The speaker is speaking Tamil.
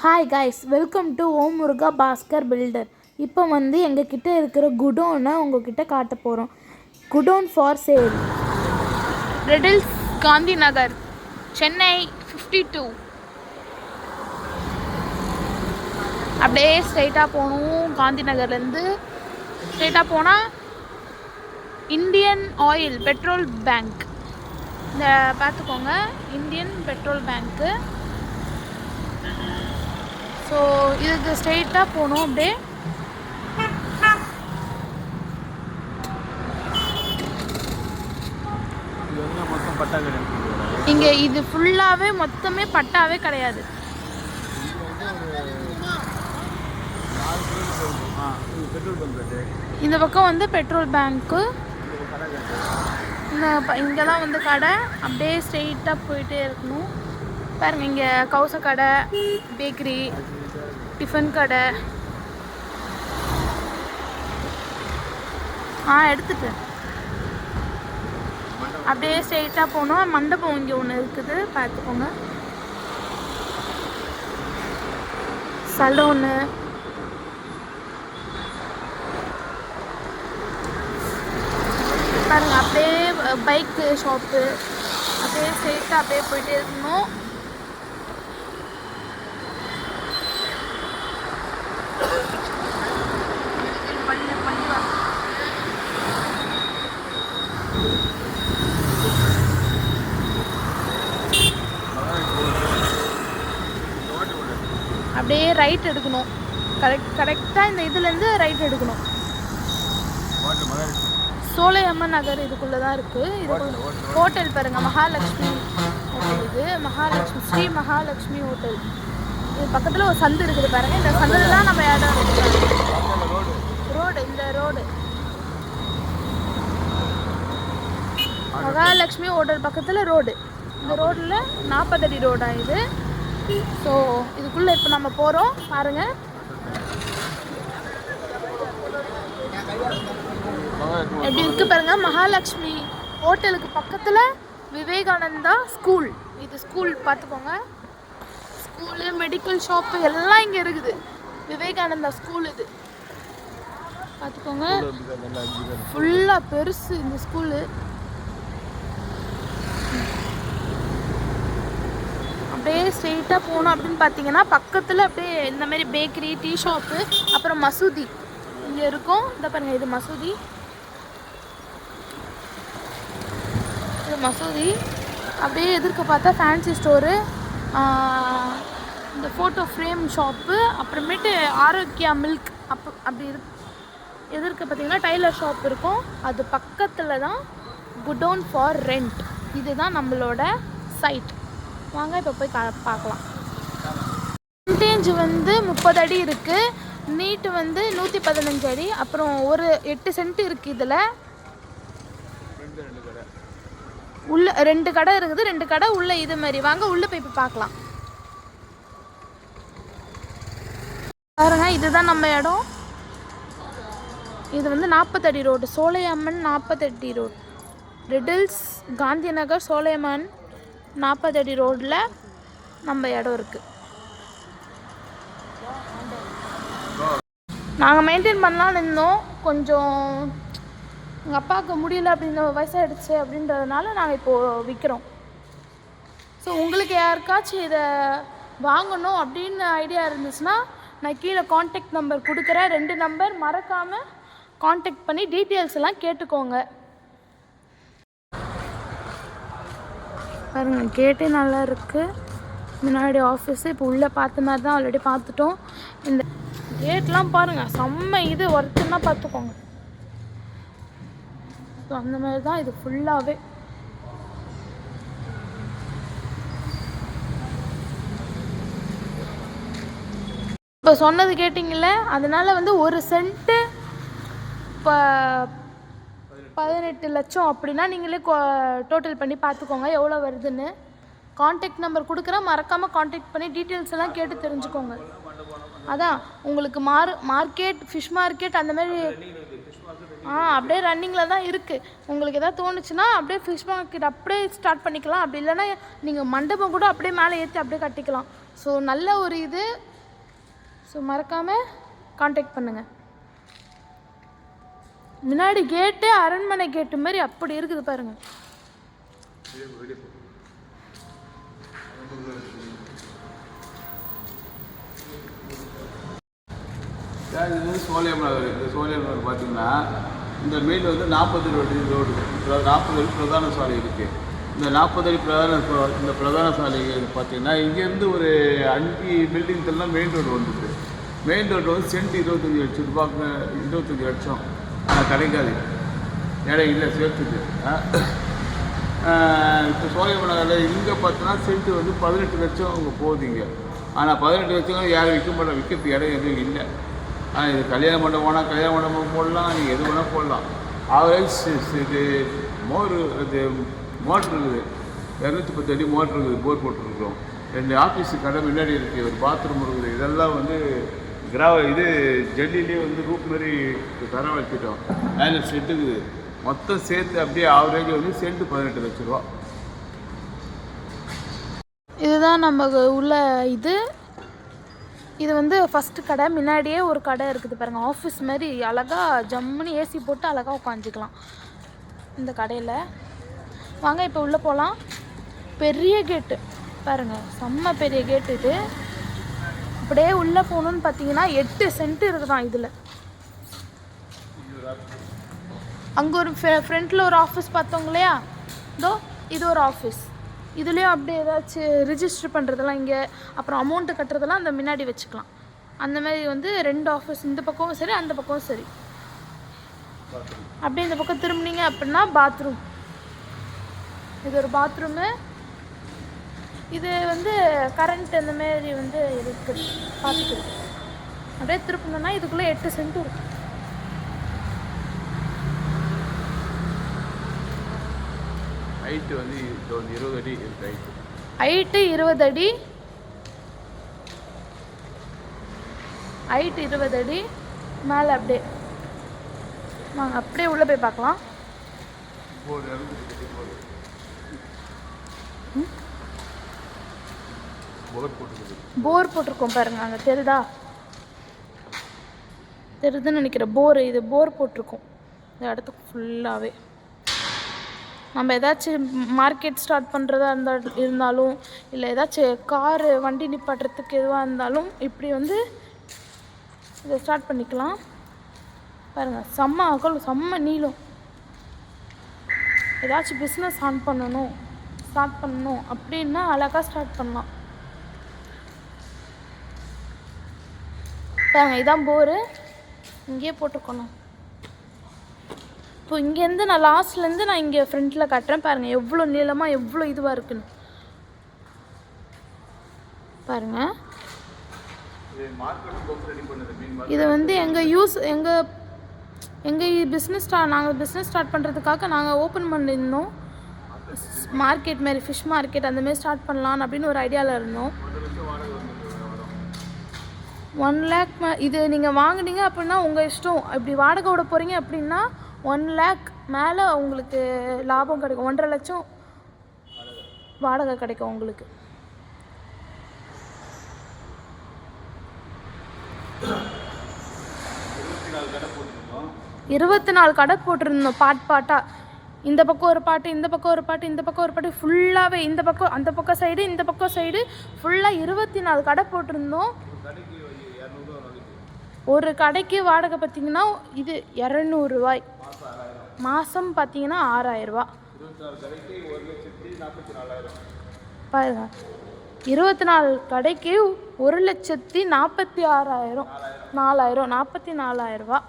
Hi guys, welcome to Om Muruga Bhaskar builder. இப்போ எங்ககிட்ட இருக்கிற குடோனை உங்ககிட்ட காட்ட போகிறோம். Godown for sale, Redhills, Gandhi Nagar, Chennai 52. அப்படியே ஸ்ட்ரைட்டாக போகணும். காந்தி நகர்லேருந்து ஸ்ட்ரைட்டாக போனால் இந்தியன் ஆயில் பெட்ரோல் பேங்க், இந்த பார்த்துக்கோங்க, இந்தியன் பெட்ரோல் பேங்க்கு. ஸோ இதுக்கு ஸ்ட்ரெயிட்டாக போகணும். அப்படியே இங்கே இது ஃபுல்லாகவே மொத்தமே பட்டாவே கிடையாது. இந்த பக்கம் பெட்ரோல் பேங்க்கு, இங்கே தான் கடை. அப்படியே ஸ்ட்ரெயிட்டாக போயிட்டே இருக்கணும். பாருங்கள், இங்கே கவுச கடை, பேக்கரி, டிஃபன் கடை. எடுத்துட்டு அப்படியே ஸ்ட்ரெயிட்டாக போகணும். மண்டபம் இங்கே ஒன்று இருக்குது, பார்த்துக்கோங்க. சலூனு, பாருங்கள். அப்படியே பைக்கு ஷாப்பு, அப்படியே ஸ்ட்ரெயிட்டாக அப்படியே போயிட்டே இருக்கணும். அப்படியே ரைட் எடுக்கணும். கரெக்டாக இந்த இதுலேருந்து ரைட் எடுக்கணும். சோலையம்மன் நகர் இதுக்குள்ளே தான் இருக்குது. இது ஹோட்டல் பாருங்கள், மகாலட்சுமி ஹோட்டல். இது மகாலட்சுமி, ஸ்ரீ மகாலட்சுமி ஹோட்டல். இது பக்கத்தில் ஒரு சந்து இருக்குது பாருங்கள். இந்த சந்தில் தான் நம்ம இடம் ரோடு. இந்த ரோடு மகாலட்சுமி ஹோட்டல் பக்கத்தில் ரோடு. இந்த ரோடில் 40 அடி ரோடா இது. ஸோ இதுக்குள்ளே இப்போ நம்ம போகிறோம். பாருங்கள், எப்படி இருக்குது பாருங்கள். மகாலட்சுமி ஹோட்டலுக்கு பக்கத்தில் விவேகானந்தா ஸ்கூல். இது ஸ்கூல், பார்த்துக்கோங்க. ஸ்கூலு, மெடிக்கல் ஷாப்பு எல்லாம் இங்கே இருக்குது. விவேகானந்தா ஸ்கூல் இது, பார்த்துக்கோங்க. ஃபுல்லாக பெருசு இந்த ஸ்கூலு. அப்படியே ஸ்ட்ரெயிட்டாக போகணும். அப்படின்னு பார்த்தீங்கன்னா பக்கத்தில் அப்படியே இந்த மாதிரி பேக்கரி, டீ ஷாப்பு, அப்புறம் மசூதி இங்கே இருக்கும். இந்த பாருங்கள், இது மசூதி. இது மசூதி. அப்படியே எதிர்க்க பார்த்தா ஃபேன்சி ஸ்டோரு, இந்த ஃபோட்டோ ஃப்ரேம் ஷாப்பு, அப்புறமேட்டு ஆரோக்கியா மில்க் அப்படி எதிர்க்க பார்த்தீங்கன்னா டைலர் ஷாப் இருக்கும். அது பக்கத்தில் தான் குடோன் ஃபார் ரெண்ட். இதுதான் நம்மளோட சைட். வாங்க இப்போ போய் பார்க்கலாம். ஃப்ரண்டேஜ் 30 அடி இருக்குது. நீட்டு 115 அடி. அப்புறம் ஒரு 8 சென்ட் இருக்குது. இதில் உள்ள 2 கடை இருக்குது. 2 கடை உள்ள இது மாதிரி. வாங்க உள்ளே போய் பார்க்கலாம். பாருங்க, இதுதான் நம்ம இடம். இது 40 அடி ரோடு, சோலையம்மன் 40 அடி ரோடு. ரெடில்ஸ், காந்தி நகர், சோலையம்மன் 40 அடி ரோடில் நம்ம இடம் இருக்குது. நாங்கள் மெயின்டைன் பண்ணலான்னு இருந்தோம். கொஞ்சம் எங்கள் அப்பாவுக்கு முடியல, அப்படின்னு வயசாகிடுச்சு அப்படின்றதுனால நாங்கள் இப்போது விற்கிறோம். ஸோ உங்களுக்கு யாருக்காச்சும் இதை வாங்கணும் அப்படின்னு ஐடியா இருந்துச்சுன்னா நான் கீழே காண்டாக்ட் நம்பர் கொடுக்குறேன். 2 நம்பர், மறக்காமல் காண்டாக்ட் பண்ணி டீட்டெயில்ஸ் எல்லாம் கேட்டுக்கோங்க. பாருங்கள், கேட்டே நல்லா இருக்குது. முன்னாடி ஆஃபீஸு. இப்போ உள்ளே பார்த்த மாதிரி தான் ஆல்ரெடி பார்த்துட்டோம். இந்த கேட்லாம் பாருங்கள், செம்ம இது ஒர்க்குன்னா பார்த்துக்கோங்க. ஸோ அந்த மாதிரி தான் இது ஃபுல்லாகவே. இப்போ சொன்னது கேட்டிங்கல்ல, அதனால் ஒரு சென்ட்டு இப்போ 18 லட்சம் அப்படின்னா நீங்களே டோட்டல் பண்ணி பார்த்துக்கோங்க எவ்வளோ வருதுன்னு. காண்டாக்ட் நம்பர் கொடுக்குறேன், மறக்காமல் காண்டாக்ட் பண்ணி டீட்டெயில்ஸ் எல்லாம் கேட்டு தெரிஞ்சுக்கோங்க. அதான் உங்களுக்கு மார்க்கெட், ஃபிஷ் மார்க்கெட் அந்த மாதிரி அப்படியே ரன்னிங்கில் தான் இருக்குது. உங்களுக்கு எதாவது தோணுச்சுன்னா அப்படியே ஃபிஷ் மார்க்கெட் அப்படியே ஸ்டார்ட் பண்ணிக்கலாம். அப்படி இல்லைன்னா நீங்கள் மண்டபம் கூட அப்படியே மேலே ஏற்றி அப்படியே கட்டிக்கலாம். ஸோ நல்ல ஒரு இது. ஸோ மறக்காமல் காண்டாக்ட் பண்ணுங்கள். முன்னாடி கேட்டே அரண்மனை கேட்டு மாதிரி அப்படி இருக்குது பாருங்கள். இது வந்து சோழியம் நகர். இந்த சோழியம் நகர் பார்த்தீங்கன்னா இந்த மெயின் வந்து 40 அடி ரோடு, 40 அடி பிரதான சாலை இருக்குது. இந்த 40 அடி இந்த பிரதான சாலை பார்த்தீங்கன்னா இங்கேருந்து ஒரு 5 பில்டிங்ஸ்லாம் மெயின் ரோடு வந்துது. மெயின் ரோடு வந்து சென்ட் 25 லட்சம் ரூபாய்க்கு, 25 லட்சம் கிடைக்காது, இடம் இல்லை சேர்த்துக்கு. இப்போ சோழியம் நகரில் இங்கே பார்த்தோன்னா சென்ட் வந்து 18 லட்சம் அங்கே போகுது இங்கே. ஆனால் 18 லட்சம் யாரும் விற்க மாட்டோம், விற்கிறதுக்கு இடம் எதுவும் இல்லை. ஆனால் இது கல்யாண மண்டபம் போனால் கல்யாண மண்டபம் போடலாம், நீங்கள் எது வேணால் போடலாம். ஆவரேஜ் இது மோட்ரு இருக்குது, 210 அடி மோட்ரு இருக்குது, போர் போட்டுருக்குறோம். 2 ஆஃபீஸு கடை முன்னாடி இருக்குது, ஒரு பாத்ரூம் இருக்குது. இதெல்லாம் வந்து இது ஜல்லிலே வந்து ரூப் மாதிரி தர வச்சுட்டோம். மேலே செட்டுக்குது. மொத்தம் சேர்த்து அப்படியே ஆவரேஜ் வந்து சென்ட்டு 18 லட்ச ரூபா. இதுதான் நம்ம உள்ள இது வந்து ஃபஸ்ட்டு கடை. முன்னாடியே ஒரு கடை இருக்குது பாருங்கள், ஆஃபீஸ் மாதிரி அழகாக ஜம்முன்னு ஏசி போட்டு அழகாக உட்காந்துக்கலாம் இந்த கடையில். வாங்க இப்போ உள்ளே போகலாம். பெரிய கேட்டு பாருங்கள், செம்ம பெரிய கேட்டு இது. அப்படியே உள்ளே போகணுன்னு பார்த்தீங்கன்னா 8 சென்ட் இருக்குதான் இதில். அங்கே ஒரு ஃப்ரண்ட்டில் ஒரு ஆஃபீஸ் பார்த்தோங்க இல்லையா, இதோ இது ஒரு ஆஃபீஸ். இதுலேயும் அப்படியே ஏதாச்சும் ரிஜிஸ்டர் பண்ணுறதெல்லாம் இங்கே, அப்புறம் அமௌண்ட்டு கட்டுறதெல்லாம் அந்த முன்னாடி வச்சுக்கலாம். அந்த மாதிரி வந்து 2 ஆஃபீஸ், இந்த பக்கமும் சரி அந்த பக்கமும் சரி. அப்படியே இந்த பக்கம் திரும்பினீங்க அப்படின்னா பாத்ரூம். இது ஒரு பாத்ரூமு. இது வந்து கரண்ட் இந்த மாரி வந்து இருக்குது பார்த்துக்குது. அப்படியே திருப்பினோன்னா இதுக்குள்ளே 8 சென்ட் இருக்கும். ஹைட்டு வந்து 20 அடி இருக்குது. ஹைட்டு 20 அடி, ஹைட்டு 20 அடி மேலே. அப்படியே வாங்க அப்படியே உள்ளே போய் பார்க்கலாம். போர் போட்டிருக்கோம் பாருங்க, அங்கே தெரியுதுன்னு நினைக்கிறேன். இது போர் போட்டிருக்கோம் இந்த இடத்துக்கு ஃபுல்லாகவே. நம்ம ஏதாச்சும் மார்க்கெட் ஸ்டார்ட் பண்ணுறதா இருந்தாலும், இல்லை ஏதாச்சும் காரு வண்டி நிப்பாட்டுறதுக்கு எதுவாக இருந்தாலும் இப்படி வந்து இதை ஸ்டார்ட் பண்ணிக்கலாம். பாருங்கள், செம்ம அகல், செம்ம நீளம். ஏதாச்சும் பிஸ்னஸ் ஸ்டார்ட் பண்ணணும் அப்படின்னா அழகாக ஸ்டார்ட் பண்ணலாம். பாருங்க, இதான் போரு, இங்கேயே போட்டிருக்கணும். இப்போ இங்கேருந்து நான் லாஸ்ட்லேருந்து நான் இங்கே ஃப்ரண்ட்டில் காட்டுறேன் பாருங்கள், எவ்வளோ நீளமாக எவ்வளோ இதுவாக இருக்குன்னு பாருங்கள். இது வந்து எங்கள் பிஸ்னஸ் நாங்கள் பிஸ்னஸ் ஸ்டார்ட் பண்ணுறதுக்காக நாங்கள் ஓப்பன் பண்ணியிருந்தோம். மார்க்கெட் மாரி, ஃபிஷ் மார்க்கெட் அந்தமாரி ஸ்டார்ட் பண்ணலான்னு அப்படின்னு ஒரு ஐடியாவில் இருந்தோம். 1 lakh இது நீங்கள் வாங்கினீங்க அப்படின்னா உங்கள் இஷ்டம். இப்படி வாடகை விட போகிறீங்க அப்படின்னா 1 lakh மேலே உங்களுக்கு லாபம் கிடைக்கும். 1.5 லட்சம் வாடகை கிடைக்கும் உங்களுக்கு. இருபத்தி 4 கடை போட்டிருந்தோம் பாட்டாக. இந்த பக்கம் ஒரு பாட்டு, இந்த பக்கம் ஒரு பாட்டு, இந்த பக்கம் ஒரு பாட்டு, ஃபுல்லாகவே இந்த பக்கம் அந்த பக்கம் சைடு இந்த பக்கம் சைடு ஃபுல்லாக 24 கடை போட்டிருந்தோம். ஒரு கடைக்கு வாடகை பார்த்தீங்கன்னா இது 200 ரூபாய், மாதம் பார்த்தீங்கன்னா 6000 ரூபா. பாருங்க, 24 கடைக்கு 1,46,000, 44,000 ரூபா.